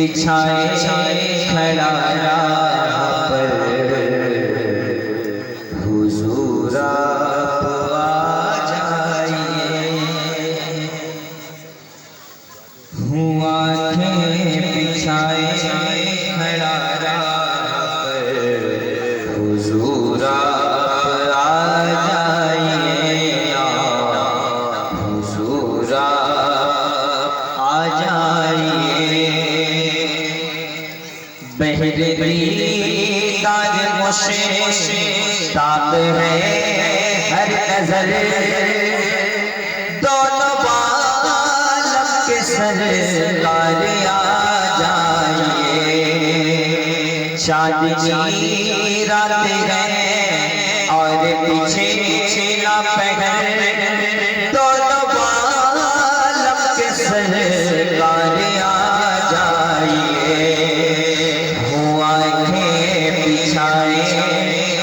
बिछाए खड़ा राह पर हुजूर आप आ जाइए। हूँ आंखें बिछाए खड़ा राह पर हुजूर आप आ जाइए। हुजूर आप आ जाइए। बहरे दीदार मुश्ताक है हर नजर, दोनों बालम के सरकार आ जाइए। चांदनी रात है और पीछे ना पहर, दोनों बालम के सरकार आ जाइए।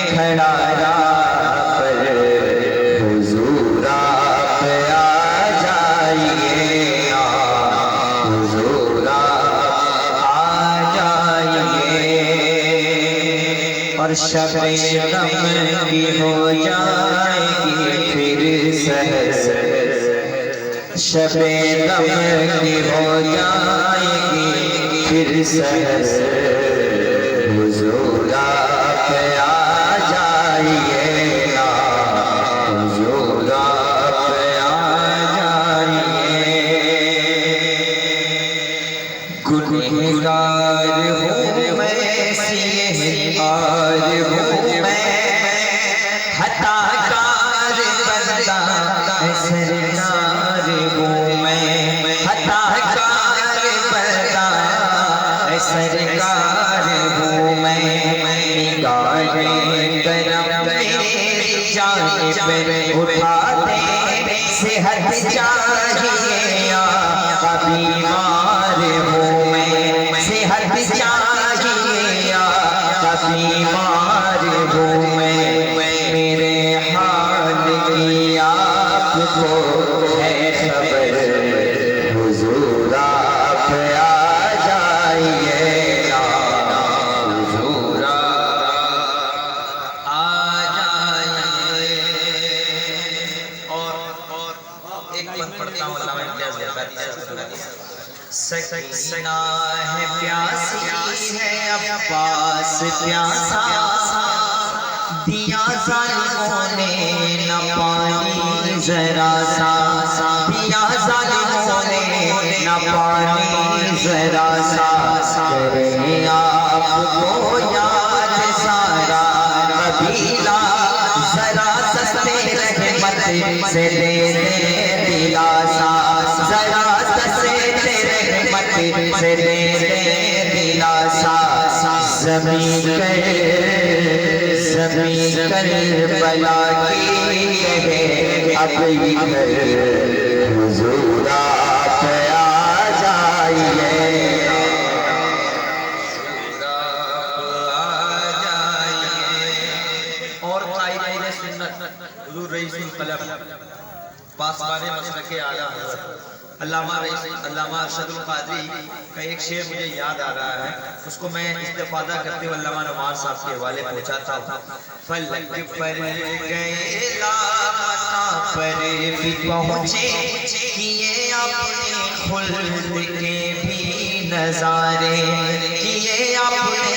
खड़ा राह पर हुजूर आप आ जाइए। हुजूर आ जाइए। और शब-ए गम की हो जाएगी फिर सहर, शब-ए गम की हो जाएगी फिर सहर। हुजूर आप आ जाइए। हुजूर आप आ जाइए। गुनहगार हूँ मैं, सिहरहार हूँ मैं, खताकार बंदा सरकार हूँ मैं, खताकार बंदा सरकार हूँ मैं। निगाहें करम मेरी जानिब उठाते सेहत चाहिए। आका बीमार हूँ मैं, सेहत चाहिए। आका बीमार हूँ मैं। मेरे हाल की आपको है खबर, हुजूर आप आ जाइए। हुजूर आ जाइए। और एक पद पढ़ता हूँ अल्लामा इम्तियाज़ ग़ज़ाली। सकीना है प्यासी है अब्बास प्यासा, दिया ज़ालिमों ने न पानी ज़रा सा, दिया ज़ालिमों ने न पानी ज़रा सा। करें आपको याद सारा कबीला, ज़रा सस्ते रहमत से दे दे दिलासा, ज़रा सस्ते रहमत से दे दे दिलासा। ज़मीन करबला की कहे अब इधर, हुजूर आप आ जाइए। और ताइब सुन्नत हुजूर रईसुल कलम पासवाने मसलके आला हज़रत अल्लामा अरशदुल क़ादरी का एक शेर मुझे याद आ रहा है, उसको मैं इस्तिफ़ादा करते हुए अल्लामा नवाज़ साहब के हवाले पहुँचाता हूँ। फलक पर गए लामका पर भी पहुँचे, किए अपने खुल्द के भी नज़ारे, किए अपने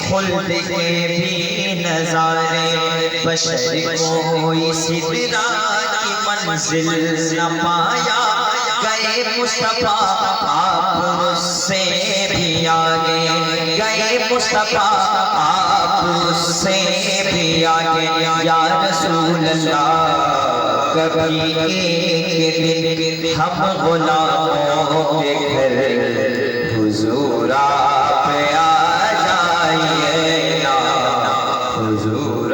खुल्द के भी नज़ारे। बशर कोई सिदरा की मंजिल न पाया, गए मुस्तफा आप उससे भी आगे, गए मुस्तफा आप उससे भी आगे। या रसूल अल्लाह कभी एक दिन हम गुलामों के घर, हुजूर आप आ जाइए। हुजूर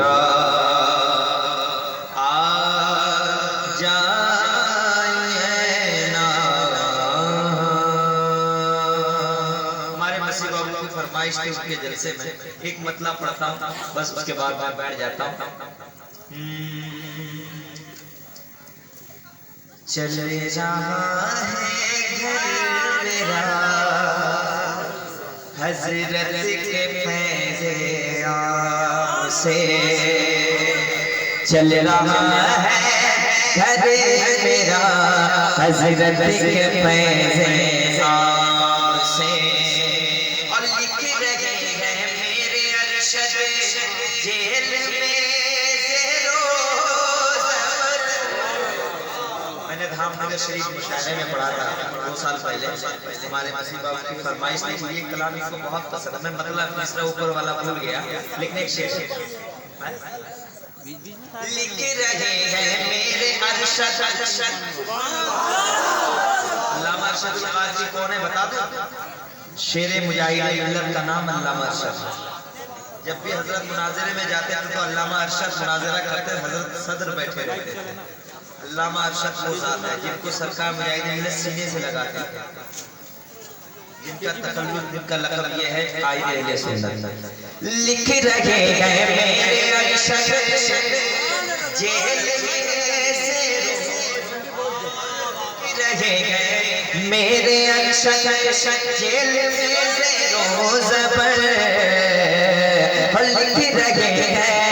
के जलसे में एक मतलब पढ़ता हूँ, बस उसके बाद मैं बैठ जाता हूँ। चले रहा है घर मेरा, हजरत के फैज़े आम से चल रहा है घर मेरा, हजरत के फैज़े आम से। और लिख रहे हैं मेरे अरशद जेल में धामनगर शरीफ मुशायरे में पढ़ा था 2 साल पहले। हमारे मसीह बाबू की फरमाइश थी, ये कलाम इसको बहुत पसंद है। मैं मतलब तीसरा ऊपर वाला भूल गया, लेकिन एक शेर लिख रहे हैं मेरे अरशद। अल्लामा अरशद क़ादी कौन है बता दो? शेर मुजाहिद मिल्लत का नाम अल्लामा अरशद। जब भी हजरत मुनाजरे में जाते थे तो अल्लामा अरशद मुनाजरा करते, हजरत सदर बैठे रहते थे। अल्लामा अरशद वो ज़ात है जिनको सरकार मुजाहिद मिल्लत सीने से लगाते हैं, जिनका तकल्लुद, जिनका लक़ब ये है आए अहले सुन्नत। लिख रहे हैं मेरे अरशद जेल में से रहे हैं मेरे अरशद जेल में से रोज़ पर। लिख रहे हैं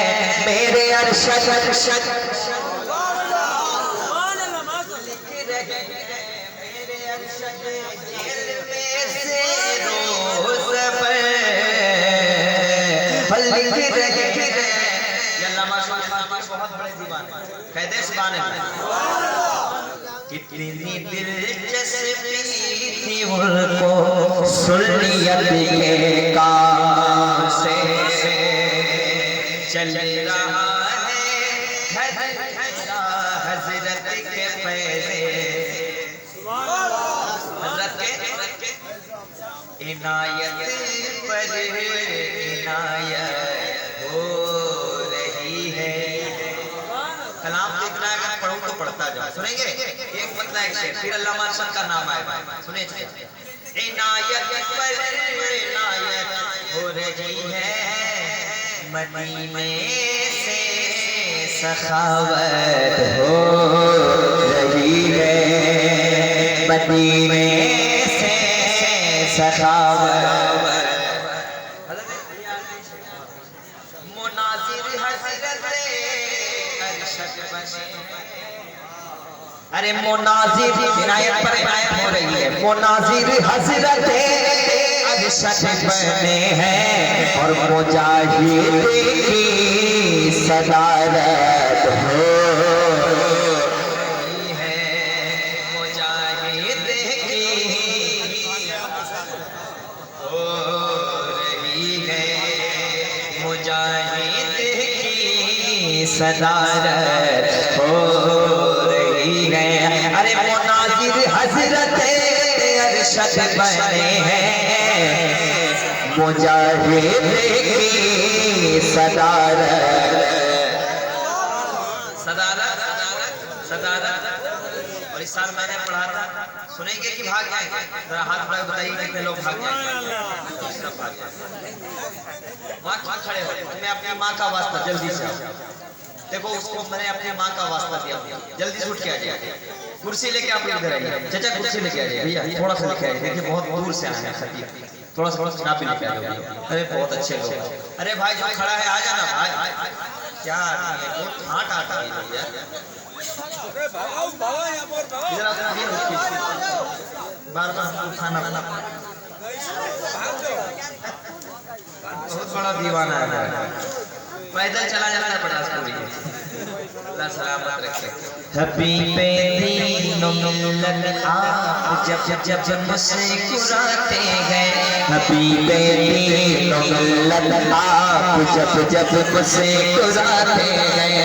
मेरे अरशद कितनी दिलचस्पी थी उनको सुन्नियत के काम से चल रहा है हजरत के फैज़े, हजरत के इनायत पर इनायत हो रही है। कलाम देखना अगर पढ़ूं तो पढ़ता जाओ, सुनेंगे एक मतलब एक शेर, फिर अल्लामा अरशद का नाम आएगा, सुनिए। इनायत पर इनायत हो रही है, मदीने से सखावत हो रही है, मदीने से सखावत। अरे मुनाजिर इनायत पर इनायत हो रही है, मुनाजिर हजरत अरशद बने हैं और मुजाहिद की सदारत हो रही है, मुजाहिद की हो रही है, मुजाहिद की सदारत हो रही है। अरे मुनाजिर हजरत अरशद बने हैं, मुजाहिद की सदारत सदारत सदारत। और इस साल मैंने पढ़ा था, सुनेंगे कि भाग जाएंगे? जरा हाथ बढ़ा बताइए कितने लोग भाग जाएंगे? सब भाग जाएंगे। वहाँ खड़े हो, मैं अपनी माँ का वास्ता जल्दी से देखो, उसको मैंने अपनी माँ का वास्ता दिया, जल्दी से उठ के आ जाए, कुर्सी लेके आप इधर आइए। चाचा कुर्सी लेके आ जाइए भैया, थोड़ा सा लेके आइए, देखिए बहुत दूर से आए हैं खतीब, थोड़ा सा ना भी लेके आ जाओ। अरे बहुत अच्छे लोग। अरे भाई जो खड़ा है आ जाना भाई, क्या ठाट आटा भैया, बार बार उठाना, बहुत बड़ा दीवाना है, पैदल चला जाना पड़ा उसको भी। अल्लाह सलामत रखे। हबीबे दीनो मिल्लत आप जब जब जब मुस्कुराते हैं, हबीबे दीनो मिल्लत आप जब जब मुस्कुराते हैं,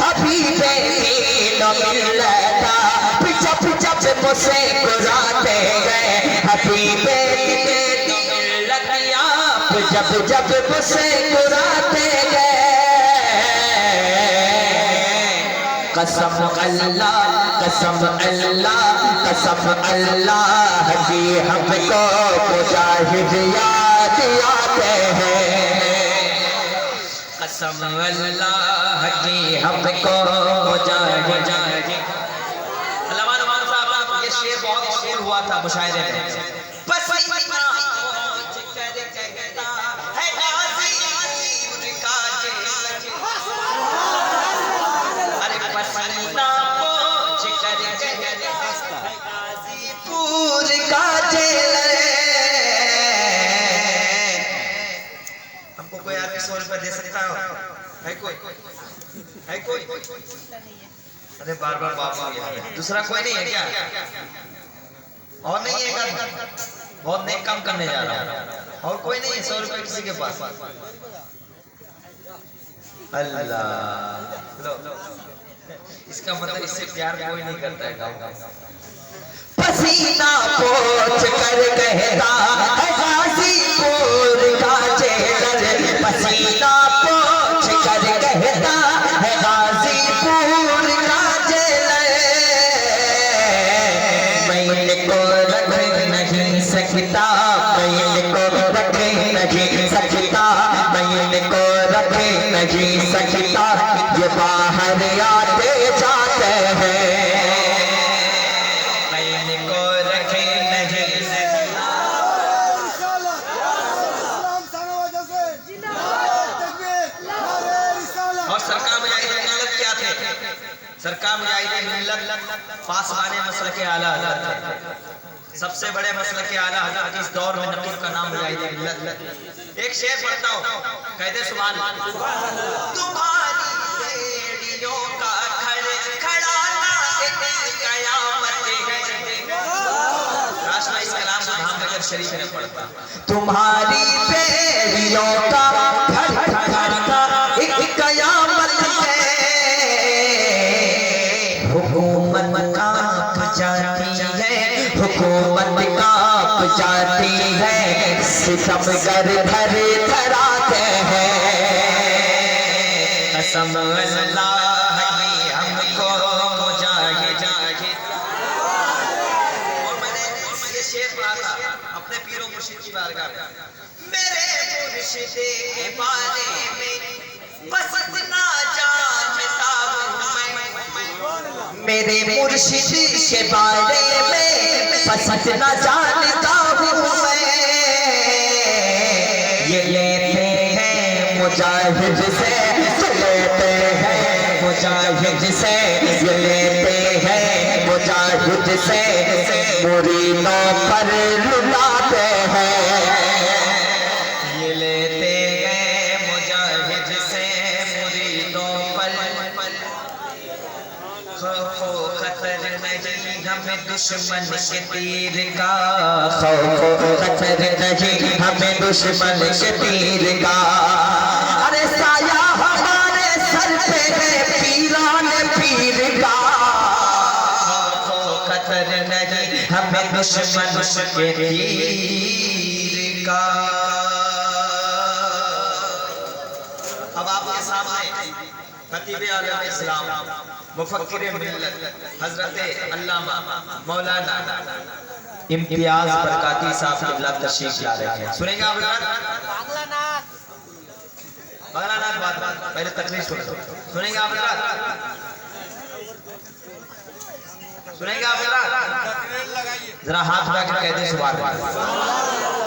हबीबे दीनो मिल्लत आप जब जब मुस्कुराते हैं, हबीबे दीनो मिल्लत आप जब जब मुस्कुराते हैं। कसम अल्लाह कसम अल्लाह कसम अल्लाह की हमको मुजाहिद याद आते हैं, कसम अल्लाह की हमको मुजाहिद। अल्लामा नुमान साहब, ये शेर बहुत मशहूर हुआ था मुशायरे में। बस इतना है कोई? है कोई? अरे बार बार बाप आ गया। दूसरा कोई नहीं है क्या? और नहीं है क्या? बहुत नेक काम करने जा रहा हूँ। और कोई नहीं है? 100 रुपए किसी के पास? अल्लाह, लो इसका मतलब इससे प्यार कोई नहीं करता है गाँव का। पसीना पोंछ कर कहता है गाजीपुर का जेलर, पसीना पोंछ कर कहता है गाजीपुर का जेलर। मैल को रख नहीं सकता, मैल को रख नहीं सकता, मैल को रख नहीं सकता, ये बाहर आते जाते हैं। सरकार मुजाहिद मिल्लत पास वाले मसल के आला हज़रत थे। सबसे बड़े मसल के आला हज़रत इस दौर में नकीब का नाम मुजाहिद मिल्लत। एक शेर पढ़ता हूँ, कहते सुभान अल्लाह। तुम्हारी बेड़ियों का खड़खड़ाना एक कयामत है। राष्ट्र इस कलाम को धाम नगर शरीफ में पढ़ता। तुम्हारी बेड़ियों का खड़खड़ाना एक कयामत है। हुकूमत कांप जाती है, हुकूमत कांप जाती है, सितमगर धर धराते हैं। कसम अल्लाह की हमको मुजाहिद। और मैंने ये शेर पढ़ा था अपने पीरों मुर्शिद की बारगाह में। मेरे मुर्शिद के बारे में बस इतना जानता हूँ मैं, मेरे मुर्शिद के बारे में बस इतना जानता हूँ मैं। ये लेते हैं मुजाहिद से, लेते हैं मुजाहिद से, ये लेते हैं मुजाहिद से, मुरीदों पर लुटाते हैं। ये लेते हैं मुजाहिद से मुरीदों पर। खौफो खतर नहीं हमें दुश्मन के तीर का, खौफो खतर नहीं हमें दुश्मन के तीर का। अरे साया हमारे सर पे है पीरान पीर का, खौफो खतर नहीं हमें दुश्मन के तीर का। अब आपके सामने खतीब आलम इस्लाम मुफक्किर मिल्लत हजरत अल्लामा मौलाना इम्तियाज बरकाती साहब क़िबला तशरीफ ला रहे हैं। सुनेंगे आप लोग? बागलानाथ बात पहले तकरीर सुनो। सुनेंगे आप लोग? सुनेंगे आप लोग? जरा हाथ उठा के कह दे सुभान अल्लाह।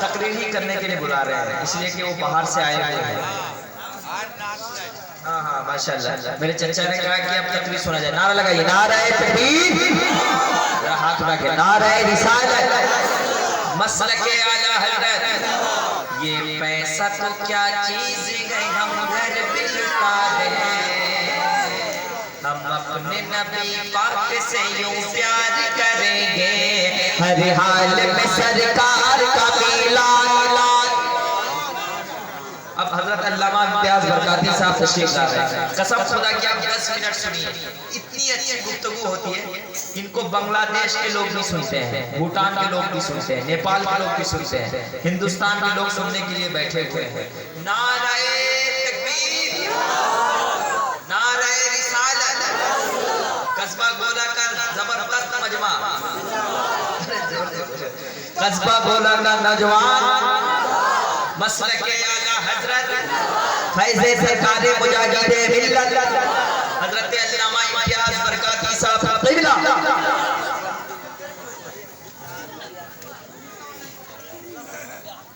तकरीर ही करने के लिए बुला रहे हैं, इसलिए कि वो बाहर से आए हुए हैं। हाँ हाँ माशाल्लाह। मेरे चचा ने कहा कि अब तकरीर सुना जाए। नारा लगाइए, नाराए तकबीर। जरा हाथ उठा के नाराए रिसालत। मसलके आला हज़रत। ये पैसा तो क्या चीज है, हम घर बिकता है। हम अपने नबी पाक से यूं प्यार करेंगे, हर हाल में सरकार का मिलान। अब हजरत अल्लामा इम्तियाज बरकाती साहब तशरीफ ला रहे हैं। कसम खुदा की आप 10 मिनट सुनिए, इतनी अच्छी गुफ्तगू होती है। इनको बांग्लादेश के लोग भी सुनते हैं, भूटान के लोग भी सुनते हैं, नेपाल के लोग भी सुनते हैं, हिंदुस्तान के लोग सुनने के लिए बैठे हुए हैं। नाराए तकबीर, नाराए रिसालत। कस्बा गोला का जबरदस्त मजमा, कस्बा गोला का नौजवान मसलके आला हजरत फैज़े सरकारे मुजाहिद मिल्लत हजरत अल्लामा इम्तियाज